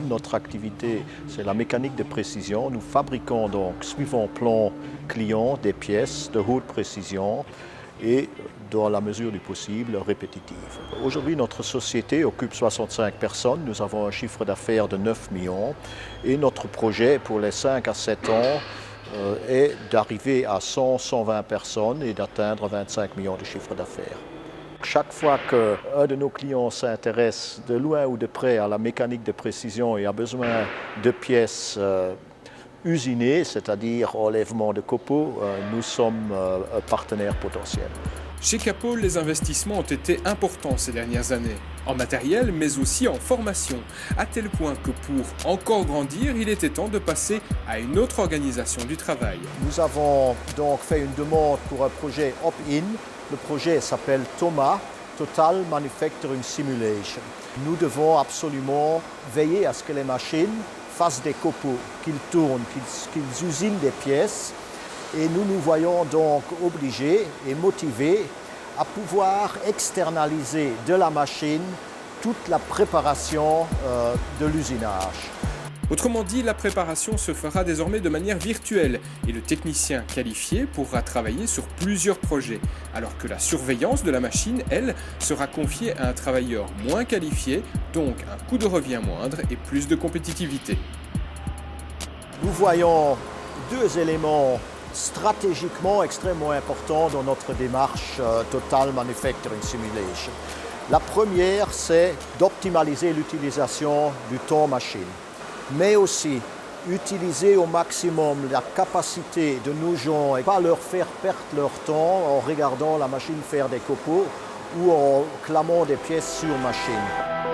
Notre activité, c'est la mécanique de précision. Nous fabriquons donc, suivant plan client, des pièces de haute précision et, dans la mesure du possible, répétitives. Aujourd'hui, notre société occupe 65 personnes. Nous avons un chiffre d'affaires de 9 millions et notre projet pour les 5 à 7 ans est d'arriver à 100-120 personnes et d'atteindre 25 millions de chiffre d'affaires. Chaque fois qu'un de nos clients s'intéresse de loin ou de près à la mécanique de précision et a besoin de pièces usinées, c'est-à-dire enlèvement de copeaux, nous sommes un partenaire potentiel. Chez Capol, les investissements ont été importants ces dernières années, en matériel mais aussi en formation, à tel point que pour encore grandir, il était temps de passer à une autre organisation du travail. Nous avons donc fait une demande pour un projet opt-in. Le projet s'appelle TOMA, Total Manufacturing Simulation. Nous devons absolument veiller à ce que les machines fassent des copeaux, qu'ils tournent, qu'ils usinent des pièces. Et nous nous voyons donc obligés et motivés à pouvoir externaliser de la machine toute la préparation de l'usinage. Autrement dit, la préparation se fera désormais de manière virtuelle et le technicien qualifié pourra travailler sur plusieurs projets, alors que la surveillance de la machine, elle, sera confiée à un travailleur moins qualifié, donc un coût de revient moindre et plus de compétitivité. Nous voyons deux éléments stratégiquement extrêmement importants dans notre démarche Total Manufacturing Simulation. La première, c'est d'optimaliser l'utilisation du temps machine, mais aussi utiliser au maximum la capacité de nos gens et ne pas leur faire perdre leur temps en regardant la machine faire des copeaux ou en clamant des pièces sur machine.